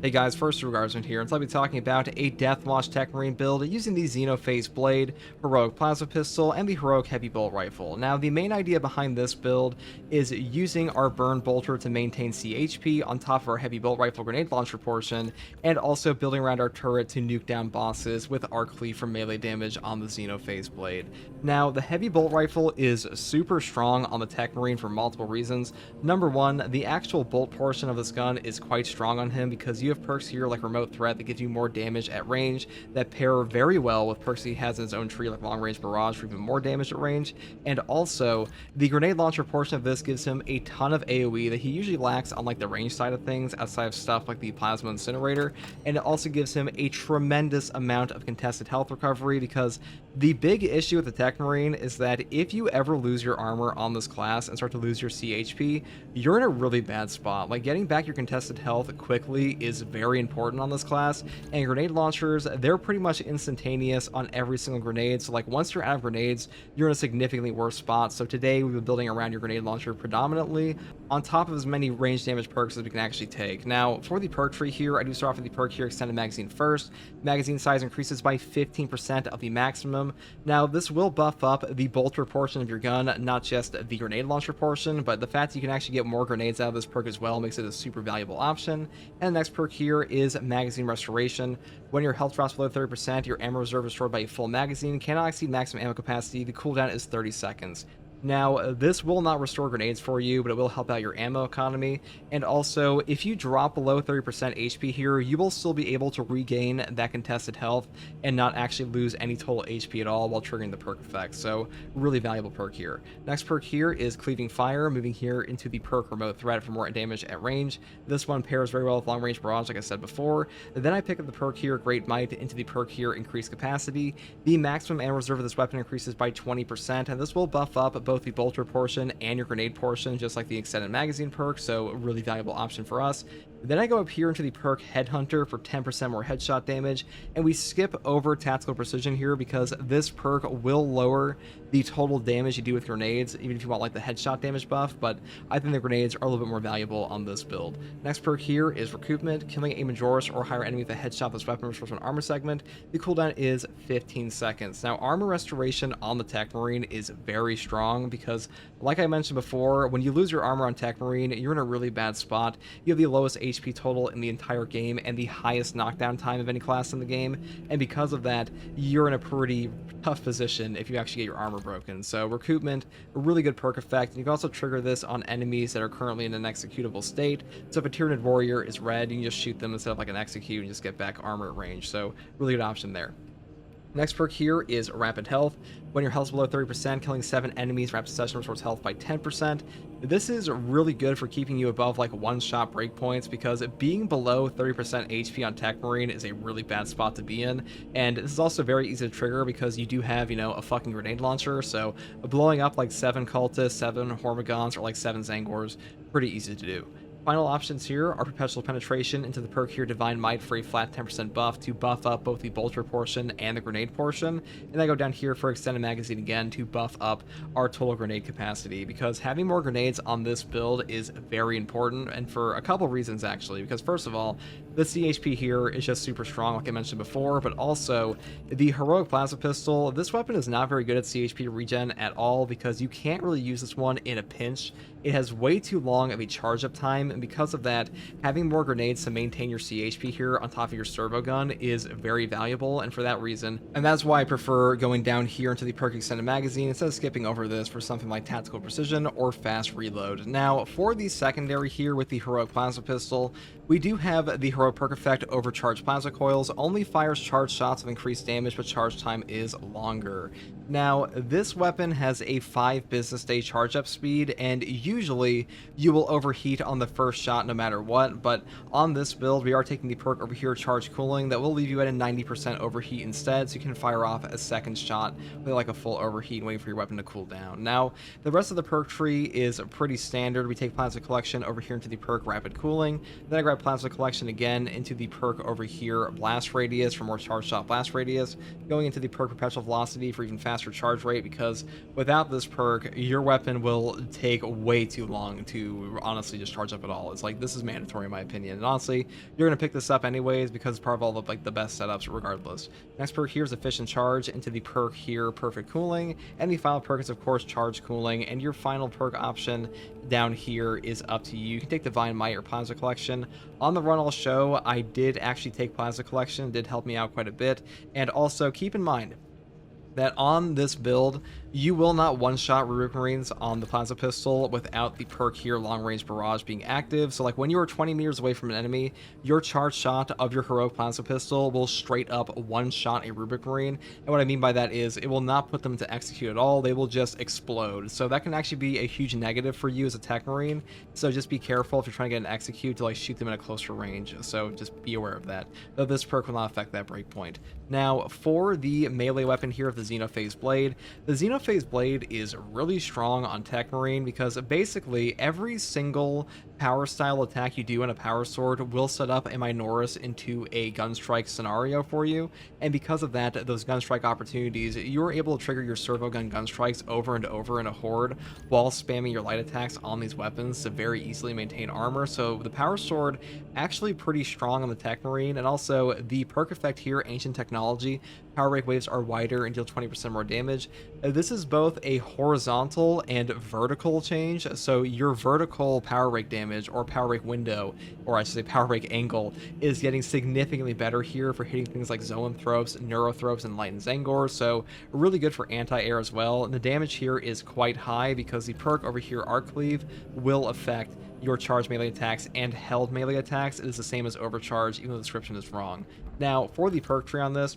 Hey guys, first Regardsman here, and so I'll be talking about a Deathwatch Techmarine build using the Xenophase Blade, Heroic Plasma Pistol, and the Heroic Heavy Bolt Rifle. Now, the main idea behind this build is using our Burn Bolter to maintain CHP on top of our Heavy Bolt Rifle Grenade Launcher portion, and also building around our turret to nuke down bosses with Arc Cleave for melee damage on the Xenophase Blade. Now, the Heavy Bolt Rifle is super strong on the Techmarine for multiple reasons. Number one, the actual bolt portion of this gun is quite strong on him because you have perks here like Remote Threat that gives you more damage at range that pair very well with perks he has in his own tree like Long Range Barrage for even more damage at range. And also, the grenade launcher portion of this gives him a ton of AoE that he usually lacks on like the range side of things outside of stuff like the Plasma Incinerator. And it also gives him a tremendous amount of contested health recovery because the big issue with the Techmarine is that if you ever lose your armor on this class and start to lose your CHP, you're in a really bad spot. Like, getting back your contested health quickly is very important on this class, and grenade launchers, they're pretty much instantaneous on every single grenade. So like, once you're out of grenades, you're in a significantly worse spot. So today we've been building around your grenade launcher predominantly, on top of as many range damage perks as we can actually take. Now, for the perk tree here, I do start off with the perk here, Extended Magazine first. Magazine size increases by 15% of the maximum. Now, this will buff up the bolter portion of your gun, not just the grenade launcher portion, but the fact that you can actually get more grenades out of this perk as well makes it a super valuable option. And the next perk here is Magazine Restoration. When your health drops below 30%, your ammo reserve is stored by a full magazine, cannot exceed maximum ammo capacity. The cooldown is 30 seconds. Now, this will not restore grenades for you, but it will help out your ammo economy. And also, if you drop below 30% HP here, you will still be able to regain that contested health and not actually lose any total HP at all while triggering the perk effect. So, really valuable perk here. Next perk here is Cleaving Fire, moving here into the perk Remote Threat for more damage at range. This one pairs very well with Long Range Barrage, like I said before. Then I pick up the perk here, Great Might, into the perk here, Increased Capacity. The maximum ammo reserve of this weapon increases by 20%, and this will buff up both the bolter portion and your grenade portion, just like the extended magazine perk, so a really valuable option for us. Then I go up here into the perk Headhunter for 10% more headshot damage, and we skip over Tactical Precision here because this perk will lower the total damage you do with grenades, even if you want like the headshot damage buff, but I think the grenades are a little bit more valuable on this build. Next perk here is Recoupment. Killing a Majoris or higher enemy with a headshot with this weapon restores an armor segment. The cooldown is 15 seconds. Now, armor restoration on the Techmarine is very strong because, like I mentioned before, when you lose your armor on Techmarine, you're in a really bad spot. You have the lowest HP total in the entire game and the highest knockdown time of any class in the game, and because of that, you're in a pretty tough position if you actually get your armor broken. So Recoupment, a really good perk effect, and you can also trigger this on enemies that are currently in an executable state. So if a Tyranid Warrior is red, you can just shoot them instead of like an execute and just get back armor at range. So really good option there. Next perk here is Rapid Health. When your health is below 30%, killing 7 enemies, Rapid Succession restores health by 10%. This is really good for keeping you above like one-shot breakpoints because being below 30% HP on Techmarine is a really bad spot to be in. And this is also very easy to trigger because you do have, you know, a fucking grenade launcher. So blowing up like 7 Cultists, 7 Hormigons, or like 7 Zangors, pretty easy to do. Final options here are Perpetual Penetration into the perk here, Divine Might, for a flat 10% buff to buff up both the bolter portion and the grenade portion. And I go down here for Extended Magazine again to buff up our total grenade capacity, because having more grenades on this build is very important, and for a couple reasons actually. Because first of all, the CHP here is just super strong, like I mentioned before, but also the Heroic Plasma Pistol, this weapon is not very good at CHP regen at all because you can't really use this one in a pinch. It has way too long of a charge up time, and because of that, having more grenades to maintain your CHP here on top of your servo gun is very valuable, and for that reason, and that's why I prefer going down here into the perk Extended Magazine instead of skipping over this for something like Tactical Precision or Fast Reload. Now, for the secondary here with the Heroic Plasma Pistol, we do have the Heroic perk effect, Overcharged Plasma Coils. Only fires charged shots with increased damage, but charge time is longer. Now, this weapon has a 5 business day charge up speed, and usually you will overheat on the first shot no matter what, but on this build, we are taking the perk over here, Charge Cooling, that will leave you at a 90% overheat instead, so you can fire off a second shot with like a full overheat, waiting for your weapon to cool down. Now, the rest of the perk tree is pretty standard. We take Plasma Collection over here into the perk Rapid Cooling, then I grab Plasma Collection again into the perk over here, Blast Radius, for more charge shot blast radius, going into the perk Perpetual Velocity for even faster charge rate, because without this perk, your weapon will take way too long to honestly just charge up at all. It's like, this is mandatory in my opinion, and honestly, you're going to pick this up anyways because it's part of all the like the best setups regardless. Next perk here is Efficient Charge into the perk here, Perfect Cooling, and the final perk is of course Charge Cooling, and your final perk option down here is up to you. You can take Divine Might or Plasma Collection. On the run I'll show, I did actually take Plasma Collection, did help me out quite a bit, and also keep in mind that on this build, you will not one-shot Rubric Marines on the Plasma Pistol without the perk here, Long Range Barrage, being active. So like when you are 20 meters away from an enemy, your charge shot of your Heroic Plasma Pistol will straight up one-shot a Rubric Marine. And what I mean by that is it will not put them to execute at all. They will just explode. So that can actually be a huge negative for you as a Techmarine. So just be careful if you're trying to get an execute to like shoot them at a closer range. So just be aware of that. Though this perk will not affect that breakpoint. Now for the melee weapon here of the Xenophase Blade, the Xenophase Blade is really strong on Techmarine because basically every single power style attack you do in a power sword will set up a Minoris into a gunstrike scenario for you, and because of that, those gunstrike opportunities, you're able to trigger your servo gun gunstrikes over and over in a horde while spamming your light attacks on these weapons to very easily maintain armor. So the power sword actually pretty strong on the Techmarine, and also the perk effect here, Ancient Technology, power rake waves are wider and deal 20% more damage. This is both a horizontal and vertical change, so your vertical power rake damage or power rake window, or I should say power rake angle, is getting significantly better here for hitting things like Zoanthropes, Neurothropes, and Light and Zangor, so really good for anti-air as well. And the damage here is quite high because the perk over here, Arc Cleave, will affect your charge melee attacks and held melee attacks. It is the same as overcharge, even though the description is wrong. Now, for the perk tree on this,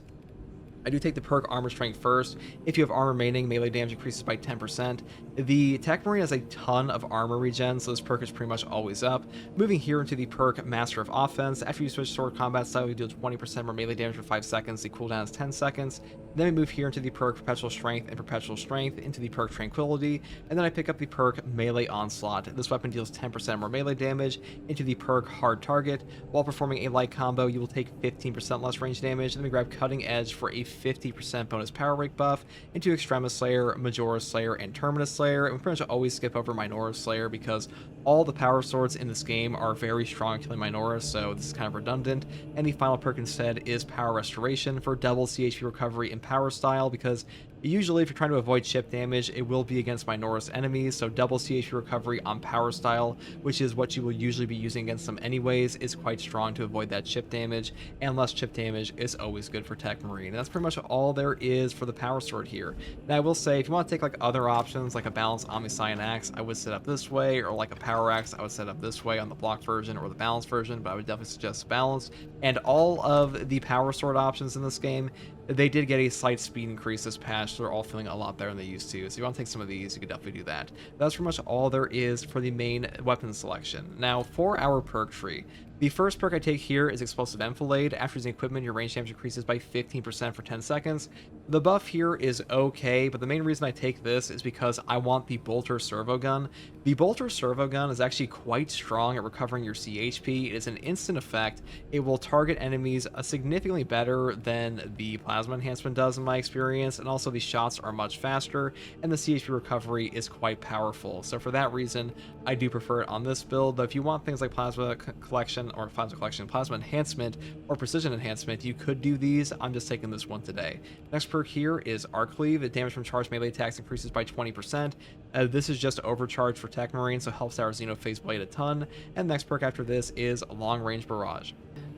I do take the perk Armor Strength first. If you have armor remaining, melee damage increases by 10%. The Techmarine has a ton of armor regen, so this perk is pretty much always up. Moving here into the perk Master of Offense, after you switch sword combat style, you deal 20% more melee damage for 5 seconds. The cooldown is 10 seconds. Then we move here into the perk Perpetual Strength and Perpetual Strength into the perk Tranquility, and then I pick up the perk Melee Onslaught. This weapon deals 10% more melee damage into the perk Hard Target. While performing a light combo, you will take 15% less range damage. Then we grab Cutting Edge for a 50% bonus power rake buff into Extremis Slayer, Majora Slayer, and Terminus Slayer. And we pretty much always skip over Minoris Slayer because all the power swords in this game are very strong at killing Minoris, so this is kind of redundant. And the final perk instead is Power Restoration for double CHP recovery in power style, because usually if you're trying to avoid chip damage, it will be against Minoris enemies, so double CHP recovery on power style, which is what you will usually be using against them anyways, is quite strong to avoid that chip damage, and less chip damage is always good for Techmarine. And that's pretty much all there is for the power sword here. Now I will say, if you want to take like other options, like a balanced Omniscient Axe, I would set up this way, or like a power axe, I would set up this way on the block version or the balanced version, but I would definitely suggest balance. And all of the power sword options in this game, they did get a slight speed increase this patch, so they're all feeling a lot better than they used to. So if you want to take some of these, you could definitely do that. That's pretty much all there is for the main weapon selection. Now, for our perk tree, the first perk I take here is Explosive Enfilade. After using equipment, your range damage increases by 15% for 10 seconds. The buff here is okay, but the main reason I take this is because I want the Bolter Servo Gun. The Bolter Servo Gun is actually quite strong at recovering your CHP. It is an instant effect. It will target enemies significantly better than the Plasma Enhancement does in my experience, and also the shots are much faster, and the CHP recovery is quite powerful. So for that reason, I do prefer it on this build. Though if you want things like Plasma Collection, Plasma Enhancement, or Precision Enhancement, you could do these. I'm just taking this one today. Next perk here is Arc Cleave. The damage from charged melee attacks increases by 20%. This is just overcharge for Techmarine, so helps our Xenophase Blade a ton. And the next perk after this is Long Range Barrage.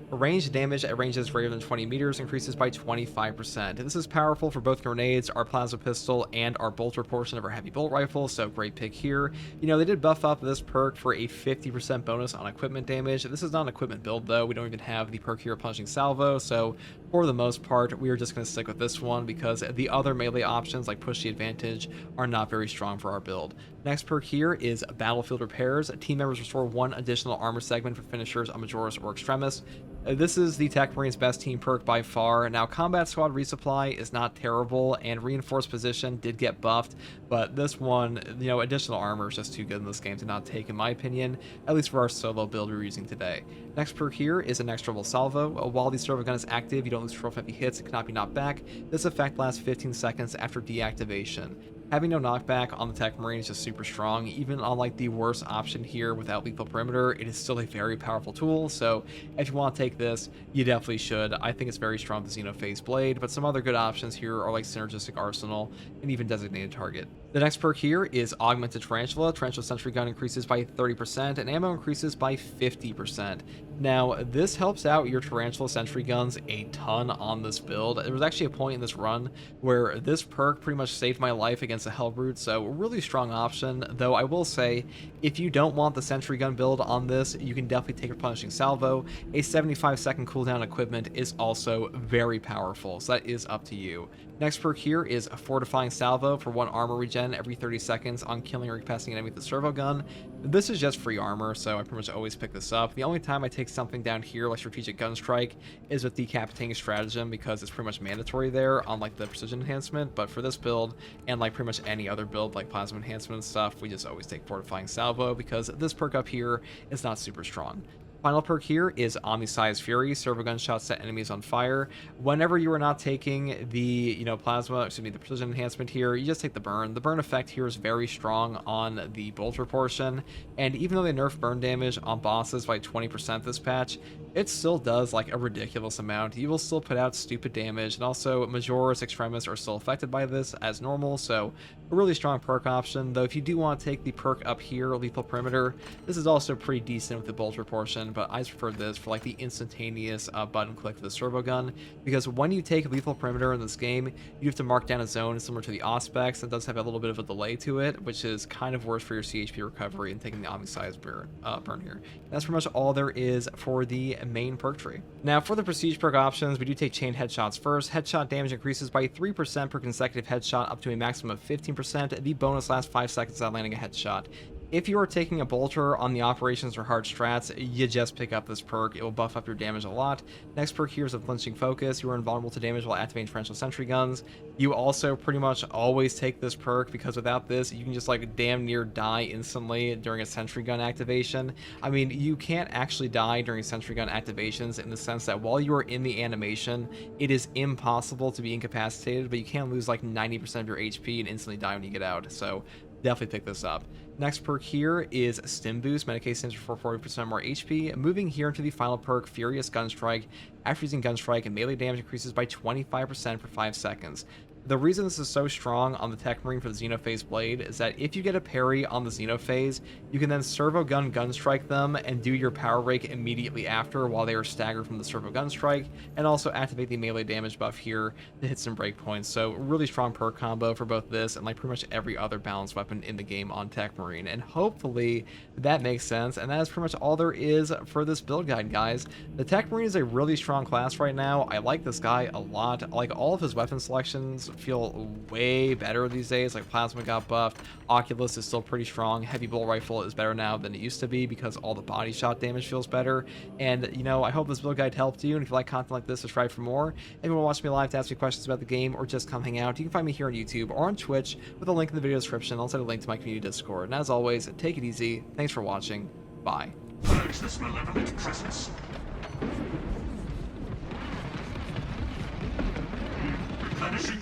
Range damage at ranges greater than 20 meters increases by 25%. This is powerful for both grenades, our plasma pistol, and our bolter portion of our heavy bolt rifle, so great pick here. You know, they did buff up this perk for a 50% bonus on equipment damage. This is not an equipment build though. We don't even have the perk here of Punching Salvo, so for the most part, we are just going to stick with this one because the other melee options like Push the Advantage are not very strong for our build. Next perk here is Battlefield Repairs. Team members restore one additional armor segment for finishers on Majoris or Extremis. This is the Techmarine's best team perk by far. Now, Combat Squad Resupply is not terrible, and Reinforced Position did get buffed, but this one, additional armor is just too good in this game to not take, in my opinion, at least for our solo build we're using today. Next perk here is an extra level salvo. While the servo gun is active, you don't lose control of heavy hits, it cannot be knocked back. This effect lasts 15 seconds after deactivation. Having no knockback on the Techmarine is just super strong. Even on like the worst option here without lethal perimeter, it is still a very powerful tool. So if you want to take this, you definitely should. I think it's very strong with the Xenophase blade, but some other good options here are like synergistic arsenal and even designated target. The next perk here is Augmented Tarantula. Tarantula Sentry Gun increases by 30% and ammo increases by 50%. Now, this helps out your Tarantula Sentry Guns a ton on this build. There was actually a point in this run where this perk pretty much saved my life against a Hellbrute, so a really strong option. Though I will say, if you don't want the Sentry Gun build on this, you can definitely take Replenishing Salvo. A 75-second cooldown equipment is also very powerful, so that is up to you. Next perk here is a Fortifying Salvo for 1 armor regen every 30 seconds on killing or incapacitating an enemy with the servo gun. This is just free armor, so I pretty much always pick this up. The only time I take something down here like Strategic Gun Strike is with Decapitating Stratagem, because it's pretty much mandatory there on like the Precision Enhancement, but for this build and like pretty much any other build like Plasma Enhancement and stuff, we just always take Fortifying Salvo because this perk up here is not super strong. Final perk here is Omniscience Fury. Servo gunshots set enemies on fire. Whenever you are not taking the, the precision enhancement here, you just take the burn. The burn effect here is very strong on the bolter portion, and even though they nerf burn damage on bosses by 20% this patch, it still does like a ridiculous amount. You will still put out stupid damage, and also Majoris, Extremis are still affected by this as normal, so a really strong perk option. Though if you do want to take the perk up here, Lethal Perimeter, this is also pretty decent with the bolter portion, but I prefer this for like the instantaneous button click for the servo gun, because when you take Lethal Perimeter in this game, you have to mark down a zone similar to the Auspex. That does have a little bit of a delay to it, which is kind of worse for your CHP recovery and taking the Omniscience burn here. That's pretty much all there is for the main perk tree. Now for the prestige perk options, we do take Chained Headshots first. Headshot damage increases by 3% per consecutive headshot up to a maximum of 15%. The bonus lasts 5 seconds without landing a headshot. If you are taking a bolter on the operations or hard strats, you just pick up this perk. It will buff up your damage a lot. Next perk here is a Flinching Focus. You are invulnerable to damage while activating Tarantula Sentry Guns. You also pretty much always take this perk, because without this, you can just like damn near die instantly during a Sentry Gun activation. I mean, you can't actually die during Sentry Gun activations in the sense that while you are in the animation, it is impossible to be incapacitated, but you can lose like 90% of your HP and instantly die when you get out. So definitely pick this up. Next perk here is Stim Boost. Medicaid stims for 40% more HP. Moving here into the final perk, Furious Gunstrike. After using Gunstrike, and melee damage increases by 25% for 5 seconds. The reason this is so strong on the Techmarine for the Xenophase blade is that if you get a parry on the Xenophase, you can then servo gun gunstrike them and do your power rake immediately after while they are staggered from the servo gunstrike, and also activate the melee damage buff here to hit some breakpoints. So really strong perk combo for both this and like pretty much every other balanced weapon in the game on Techmarine. And hopefully that makes sense, and that is pretty much all there is for this build guide, guys. The Techmarine is a really strong class right now. I like this guy a lot. Like all of his weapon selections feel way better these days. Like Plasma got buffed, Oculus is still pretty strong, Heavy Bolt Rifle is better now than it used to be because all the body shot damage feels better. And I hope this build guide helped you, and if you like content like this, subscribe for more. If you want to watch me live to ask me questions about the game or just come hang out, you can find me here on YouTube or on Twitch with a link in the video description. I'll also have a link to my community Discord. And as always, take it easy. Thanks for watching. Bye. Purge this malevolent presence.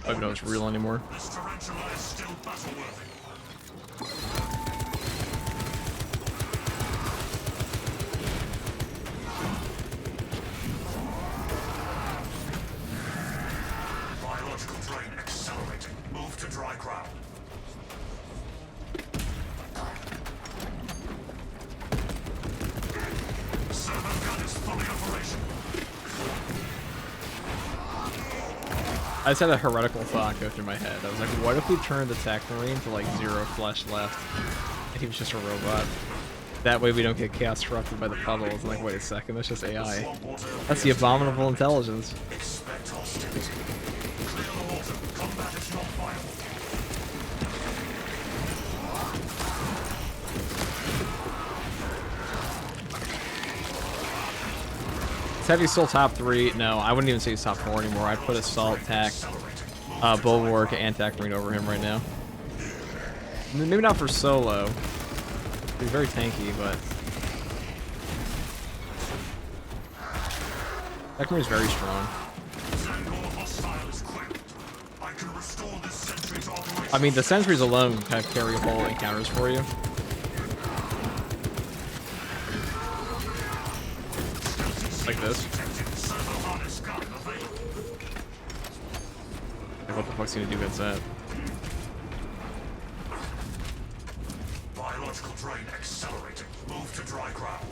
I don't know it's real anymore. This tarantula is still battle-worthy. Biological drain accelerating. Move to dry ground. Servo gun is fully operational. I just had a heretical thought go through my head. I was like, what if we turned the Techmarine to like 0 flesh left and he was just a robot? That way we don't get chaos corrupted by the puddles. And like, wait a second, that's just AI. That's the abominable intelligence. Expect hostility. Clear the water. Combat is not viable. Is heavy still top 3? No, I wouldn't even say he's top 4 anymore. I'd put Assault, Tac, Bulwark, and Techmarine over him right now. Maybe not for solo. He's very tanky, but... Techmarine's very strong. I mean, the sentries alone kind of carry whole encounters for you. Like this. Like, what the fuck's he gonna do against that? Biological drain accelerating. Move to dry ground.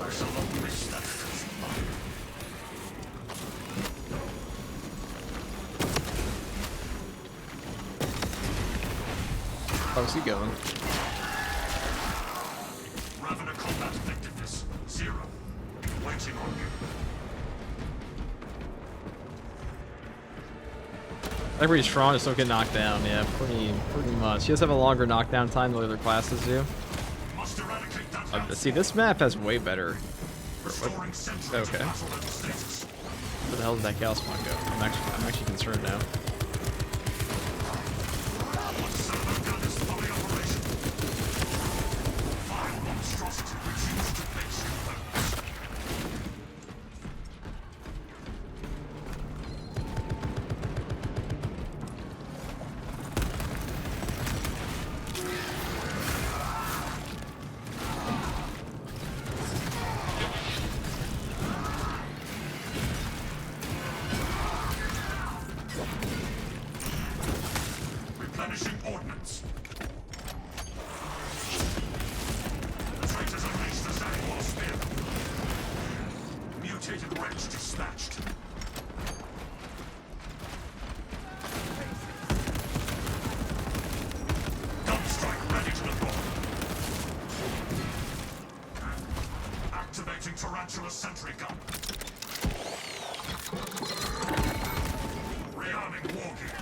I shall not miss that filthy mine. How's he going? Ravener combat effectiveness 0. Waiting on you. Everybody's strong, just don't get knocked down. Yeah, pretty much. He does have a longer knockdown time than the other classes do. Must eradicate that See, this map has way better. restoring sentries Okay. to battle level status. Where the hell did that Chaos Mod go? I'm actually concerned now. Server gun is fully operational. Vile monstrosity reduced to basic weapons. Replenishing ordnance. The traitors unleashed the Zangor spear. Mutated wretch dispatched. Gunstrike ready to deploy. Activating Tarantula sentry gun. Rearming war gear.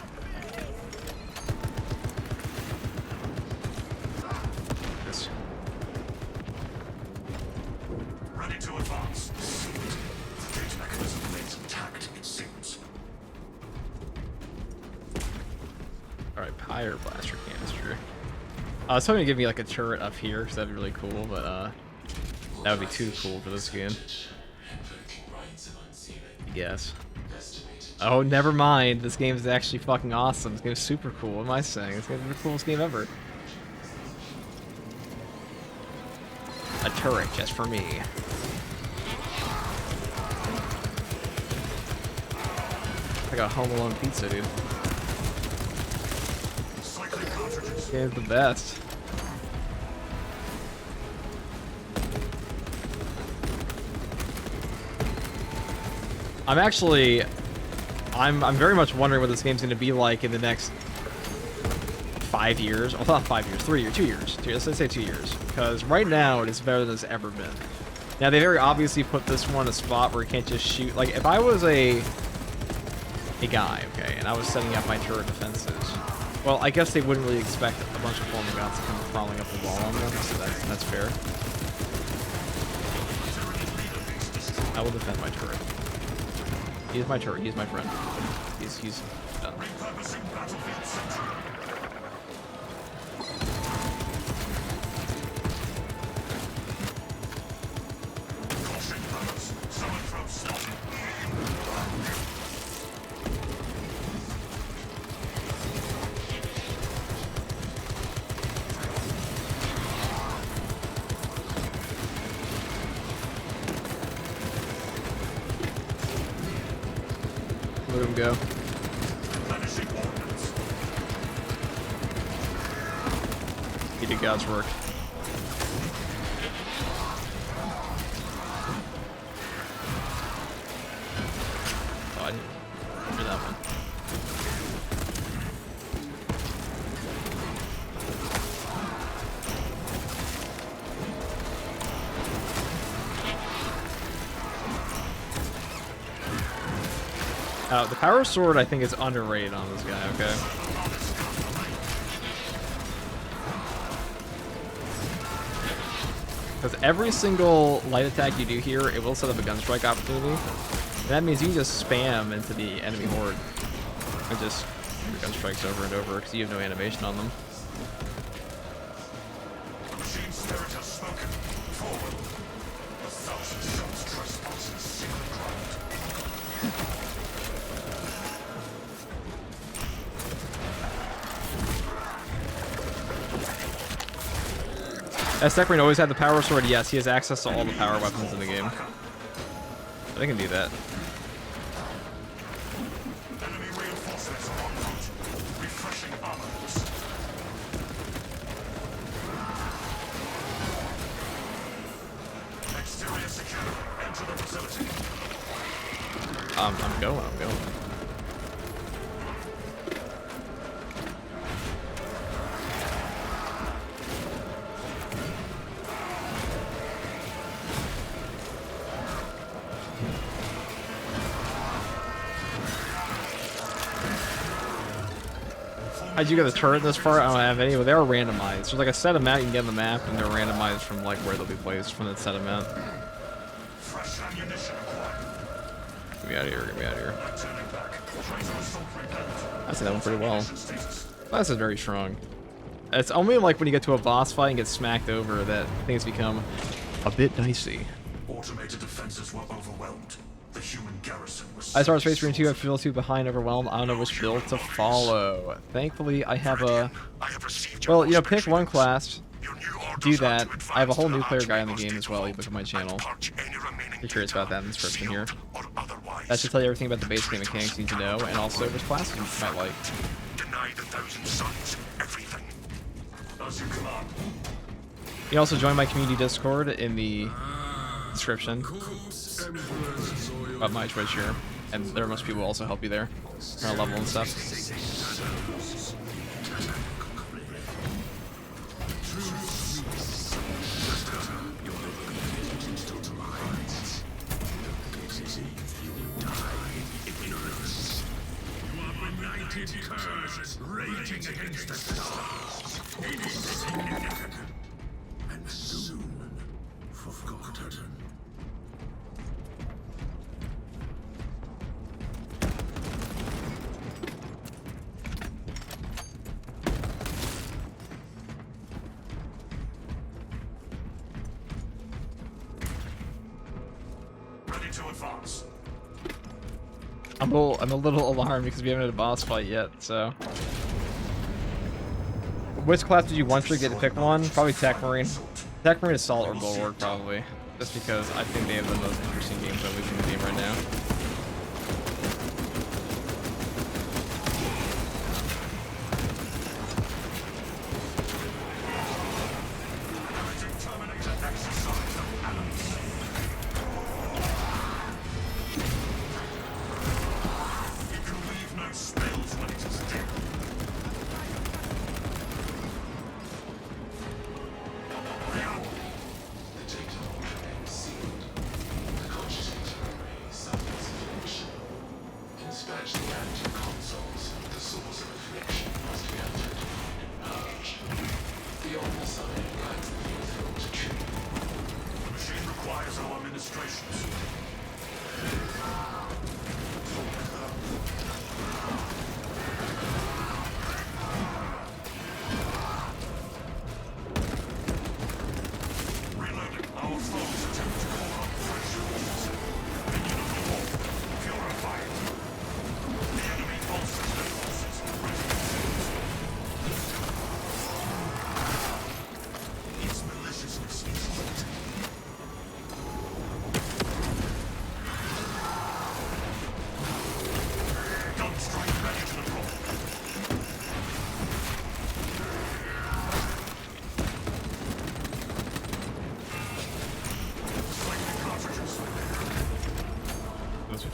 Yes. Ready to advance. The gate mechanism remains intact, it seems. Alright, Pyre Blaster Canister. I was hoping to give me like a turret up here, because that'd be really cool, but that would be too cool for this game. Yes. Oh, never mind. This game is actually fucking awesome. This game is super cool. What am I saying? This game is the coolest game ever. A turret just for me. Like a Home Alone pizza, dude. Cycling cartridges. This game's the best. I'm very much wondering what this game's going to be like in the next 5 years. Well, not 5 years, 3 years, 2 years. Let's say 2 years. Because right now, it is better than it's ever been. Now, they very obviously put this one in a spot where you can't just shoot. Like, if I was a guy, okay, and I was setting up my turret defenses, well, I guess they wouldn't really expect a bunch of Formagons to come crawling up the wall on them, so that's fair. I will defend my turret. He is my turret. He is my friend. He's done. Repurposing battlefield sentry. Caution fellows. Someone throw stop. Let him go. Replenishing ordnance. He did God's work. Oh, I didn't hear that one. The power sword, I think, is underrated on this guy, okay? Because every single light attack you do here, it will set up a gun strike opportunity. And that means you can just spam into the enemy horde. And just do gun strikes over and over because you have no animation on them. The machine spirit has spoken. Forward. 1,000 shots trespass in secret ground. Has Techmarine always had the power sword? Yes, he has access to all the power weapons in the game. They can do that. Enemy reinforcements are en route. Refreshing armaments. Exterior secure. Enter the facility. I'm going. How'd you get the turret this far? I don't have any, but they are randomized. There's like a set amount you can get on the map, and they're randomized from like where they'll be placed from that set amount. Fresh ammunition acquired. Get me out of here, get me out of here. Turning back. Tracer assault repelled. I said that one pretty well. Mission status. This is very strong. It's only like when you get to a boss fight and get smacked over that things become a bit dicey. Automated defenses were overwhelmed. The human garrison was... I started Space Marine 2, I feel too behind, overwhelmed. I don't know which build to follow. Thankfully, I have a... Well, you know, pick one class, do that. I have a whole new player guy in the game as well. You look at my channel. If you're curious about that in the description here. That should tell you everything about the basic game mechanics you need to know, and also which classes you might like. Deny the 1,000 suns everything. As you command. You can also join my community Discord in the description about my Twitch here, and there are most people who also help you there, kind of level and stuff. Raging against the stars. Insignificant. And soon forgotten. Ready to advance. I'm a little alarmed because we haven't had a boss fight yet, so. Which class did you want to get to pick one? Probably Techmarine. Techmarine Assault or Bulwark, probably. Just because I think they have the most interesting gameplay in the game right now.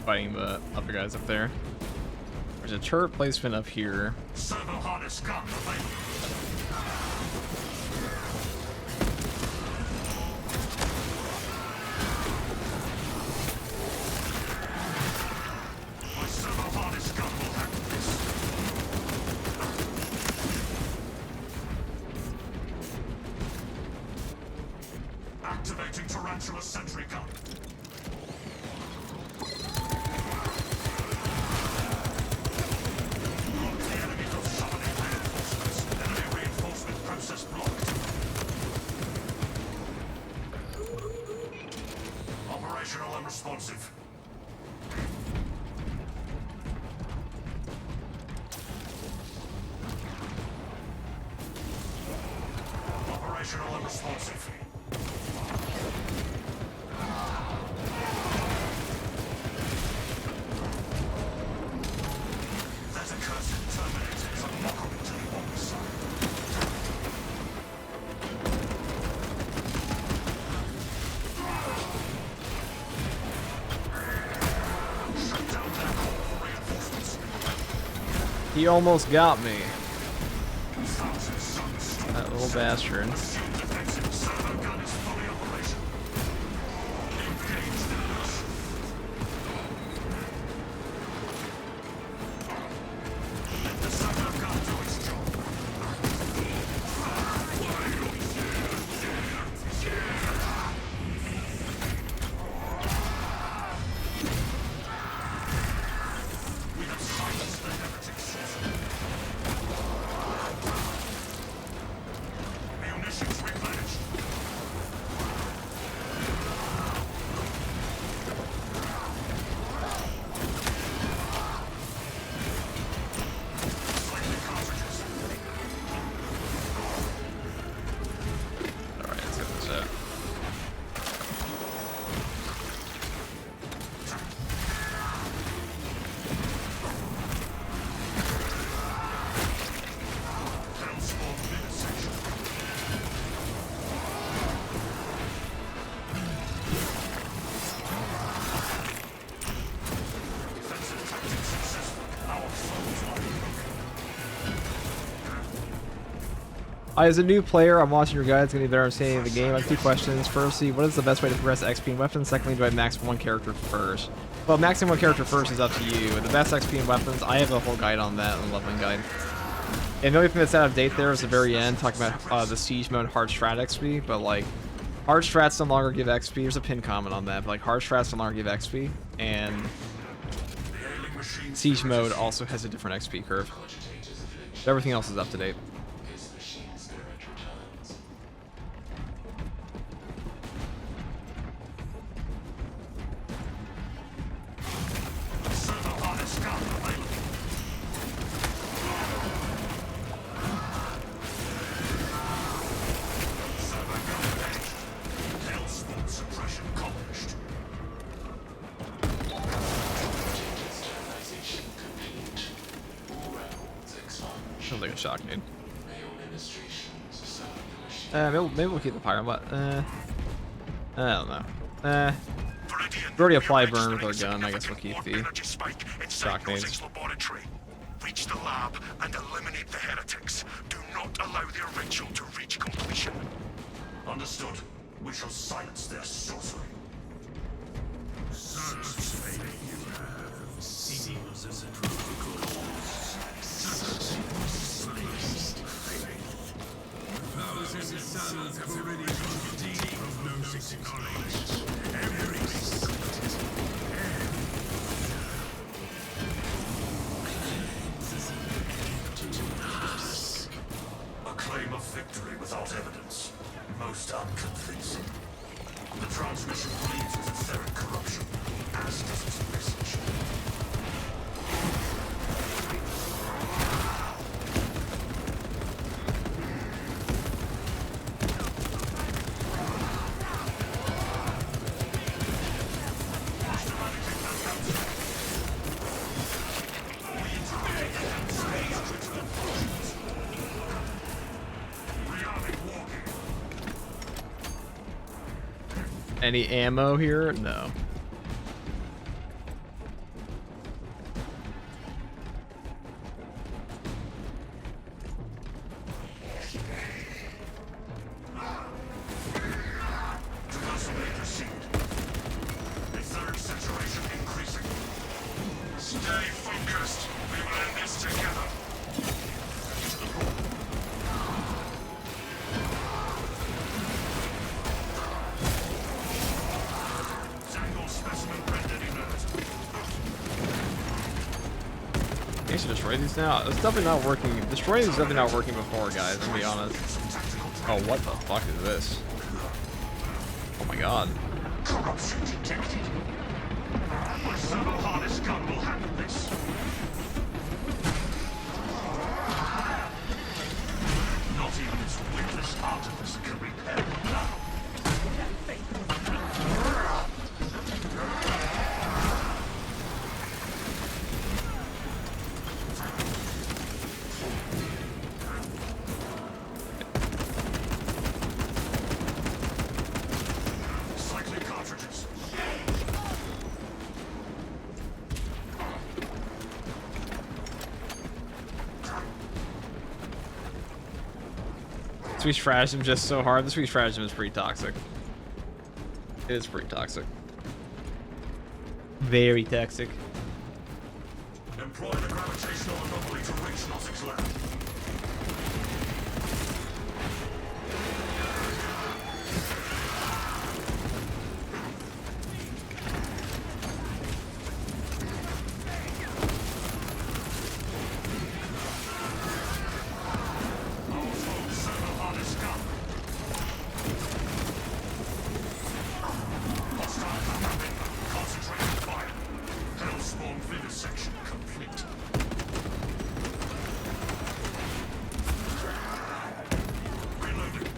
Fighting the other guys up there. There's a turret placement up here. Servo harness gun available. My servo harness gun will handle this. Activating tarantula sentry gun. Block the enemy from summoning reinforcements. Enemy reinforcement process blocked. Operational unresponsive. Operational unresponsive. That accursed Terminator is a mockery to the officer. Shut down their call for reinforcements. He almost got me. Thousand suns. That little bastard. Assume defensive servo gun is fully operational. Engage the rush. Let the servo gun do its job. We have silenced the heretic sorcerer. Munitions replenished. Slightly cartridges. Alright, let's get this out. Transport midsection. Defensive tactics successful. Our foes are broken. As a new player, I'm watching your guides, getting a better understanding of the game. I have two questions. Firstly, what is the best way to progress XP and weapons? Secondly, do I max one character first? Well, maxing one character first is up to you. The best XP and weapons, I have a whole guide on that, and a leveling guide. And the only thing that's out of date there is the very end, talking about the siege mode hard strat XP, but like, hard strats no longer give XP. There's a pin comment on that, but like, hard strats no longer give XP, and The ailing machine siege mode also has a different XP curve. Everything else is up to date. servo harness gun available. Servo gun engaged. Hellspawn suppression accomplished. Sounds like a shock nade. Maybe we'll keep the pyro, but I don't know. We already applied burn with our gun. I guess we'll keep the shock nades. Laboratory. Reach the lab and eliminate the heretics. Do not allow their ritual to reach completion. Understood. We shall silence their sorcery. A claim of victory without evidence. Most unconvincing. The transmission bleeds with etheric corruption, as does its message. Any ammo here? No. Stay focused. We will end this together. guess you destroy these now? It's definitely not working. Destroying these is definitely not working before, guys, to be honest. Oh, what the fuck is this? Oh my god. Corruption detected. My servo harness gun will handle this. Not even its witless artifice can repair it now. Cycling cartridges. Sweet stratagem just so hard. The sweet stratagem is pretty toxic. It is pretty toxic. Very toxic. Employ the gravitational anomaly to reach Nozzic's lab. Section complete. Reloading.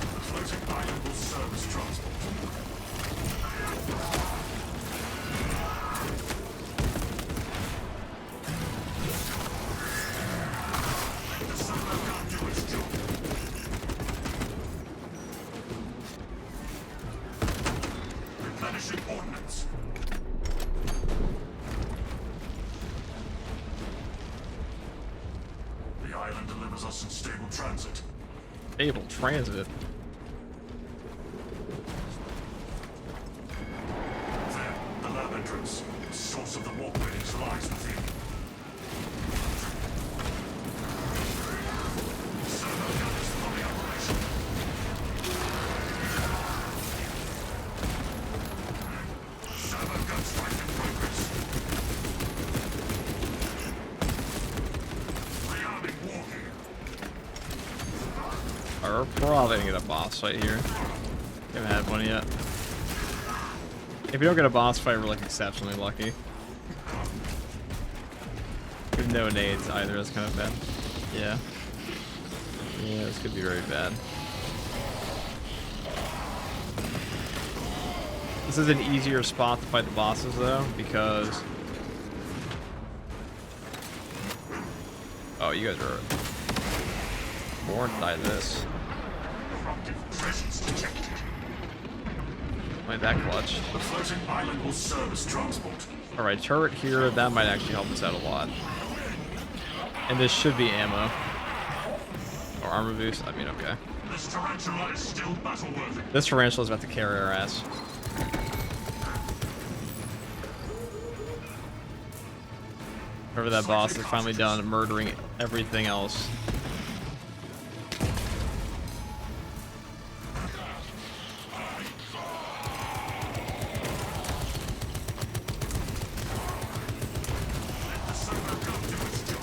The floating island will serve as transport. Let the servo gun do its job. Replenishing ordnance. The island delivers us in stable transit. Stable transit. There, the lab entrance. The source of the warp readings lies within. Servo gun is fully operational. Servo gun strike in progress. Rearming war gear. We're probably gonna get a boss fight here. Haven't had one yet. If we don't get a boss fight, we're like exceptionally lucky. We have no nades either. That's kind of bad. Yeah. Yeah, this could be very bad. This is an easier spot to fight the bosses though, because... Oh, you guys are born to die this. Corruptive presence detected. Like that clutch. The floating island will serve as transport. Alright, turret here, that might actually help us out a lot. And this should be ammo. Or armor boost, I mean, okay. This tarantula is still battle-worthy. This tarantula is about to carry our ass. Whoever that boss is finally done murdering everything else. The servo gun do its job.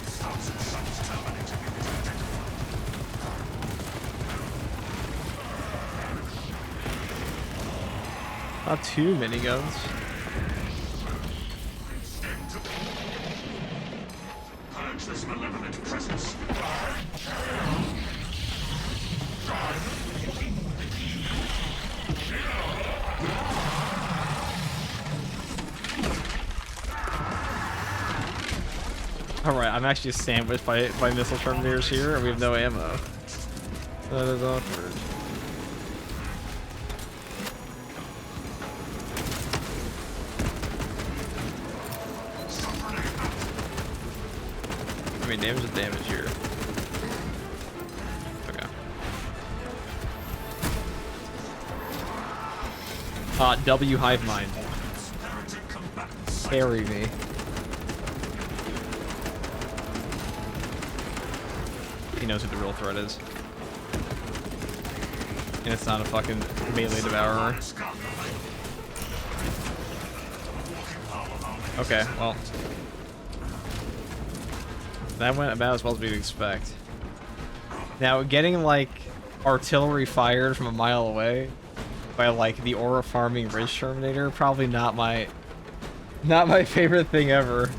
Stops and shuts terminating image identified. Not too many guns. Purge this malevolent presence. Alright, I'm actually sandwiched by missile terminators here, and we have no ammo. That is awkward. I mean, damage is damage here. Okay. W hive mind. Carry me. knows who the real threat is. And it's not a fucking melee devourer. Okay, well. That went about as well as we'd expect. Now, getting, like, artillery fired from a mile away by, like, the aura farming Ridge Terminator, probably not my favorite thing ever.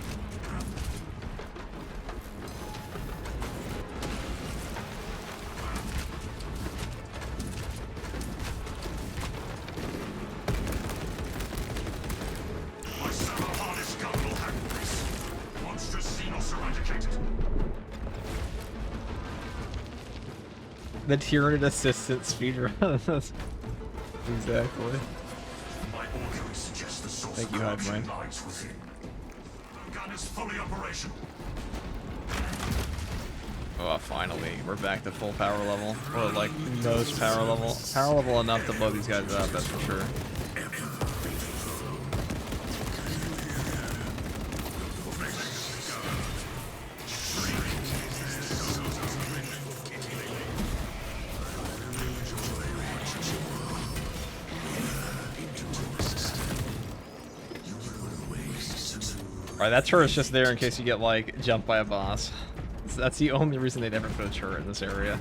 The Tyranid assistant speedrun. Exactly. Thank you, Hydemine. Oh, finally, we're back to full power level. Or like most power level. Power level enough to blow these guys up, that's for sure. Alright, that turret's just there in case you get, like, jumped by a boss. That's the only reason they'd ever put a turret in this area.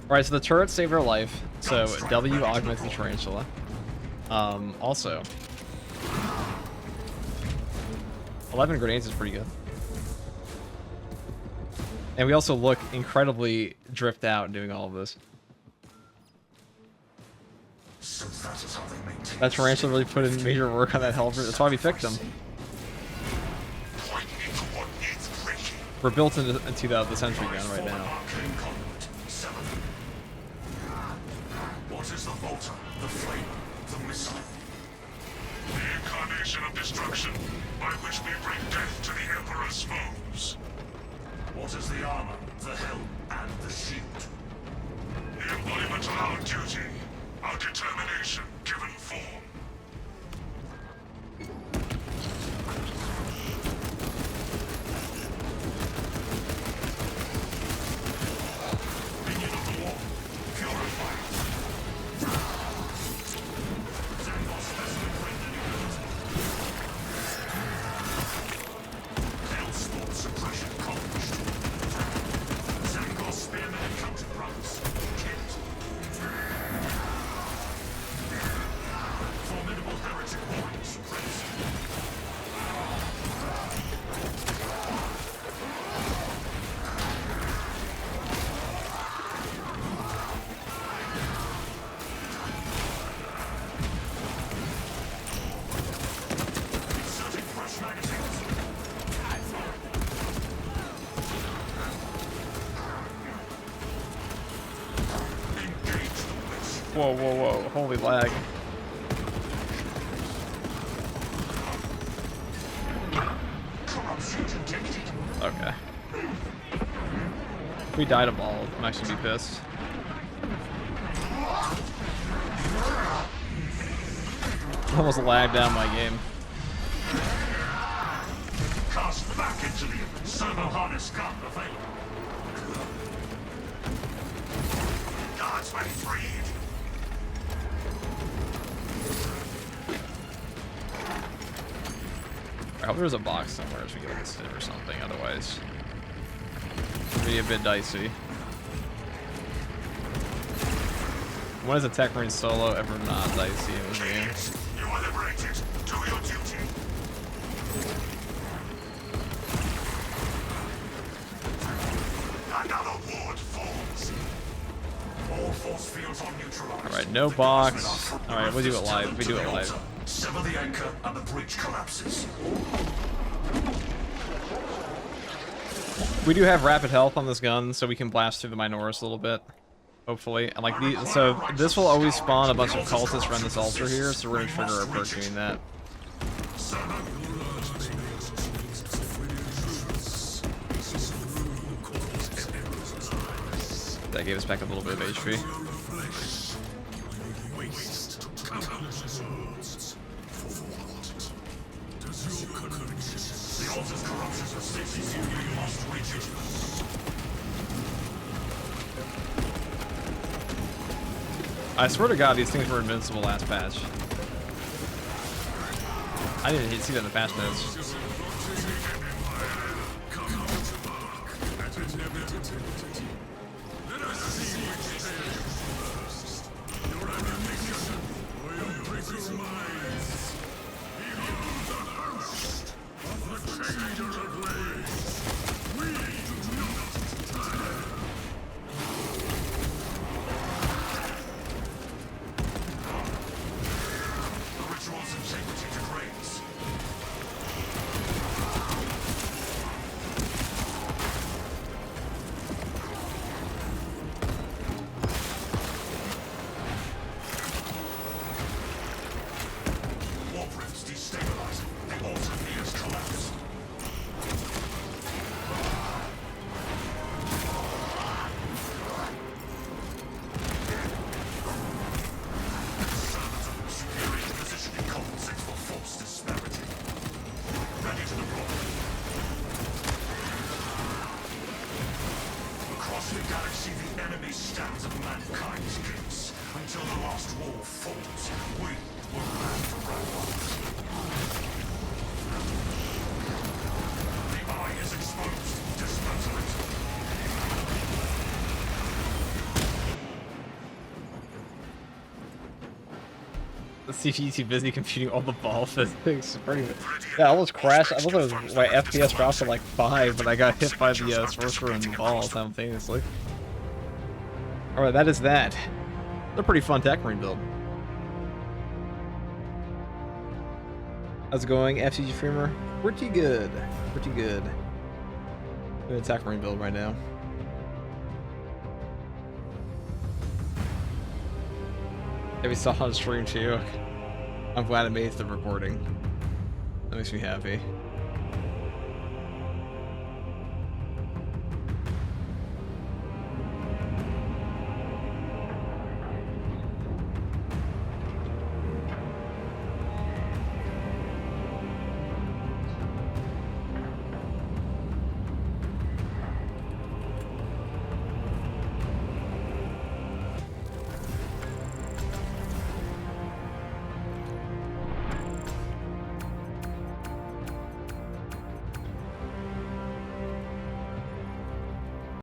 Alright, so the turret saved our life. So, W augments the tarantula. Also... 11 grenades is pretty good. And we also look incredibly dripped out doing all of this. That tarantula really put in major work on that helper. That's why we picked him. We're built into the sentry gun right now. What is the bolter, the flame, the missile? The incarnation of destruction, by which we bring death to the Emperor's foes. What is the armor, the helm, and the shield? The embodiment of our duty, our determination given form. Minion of the wall, purified. Xenophase specimen rendered Hellspawn suppression accomplished. Xenophase spearmen and counter-grunts killed. Formidable heretic warriors raised. Inserting fresh magazines. Engage the witch. Whoa, whoa, whoa. Holy lag. Corruption detected. Okay. If we died of all, I'm actually be pissed. Almost lagged down my game. Cast back into the servo harness gun available. Guardsmen freed. I hope there's a box somewhere so we can list it or something, otherwise it'd be a bit dicey. When is a Techmarine solo ever not dicey in this game? You are liberated. Do your duty. Another ward forms. All force fields are neutralized. Alright, no box. Alright, we'll do it live. We do it live. Sever the anchor and the breach collapses. We do have rapid health on this gun, so we can blast through the Minoris a little bit. Hopefully. And like so this will always spawn a bunch of cultists around this altar here, so we're gonna trigger our perk doing that. That gave us back a little bit of HP. The altar's corruption persists. We must reach it. I swear to God, these things were invincible last patch. I didn't see that in the patch notes. The CPU's too busy computing all the ball physics. Yeah, I almost crashed. I was my FPS dropped to like 5, but I got hit by the sorcerer and the ball simultaneously. Alright, that is that. They're a pretty fun Techmarine build. How's it going, FCG Streamer? Pretty good. Pretty good. Doing a Techmarine build right now. Yeah, we saw on stream too. I'm glad it made the recording. That makes me happy.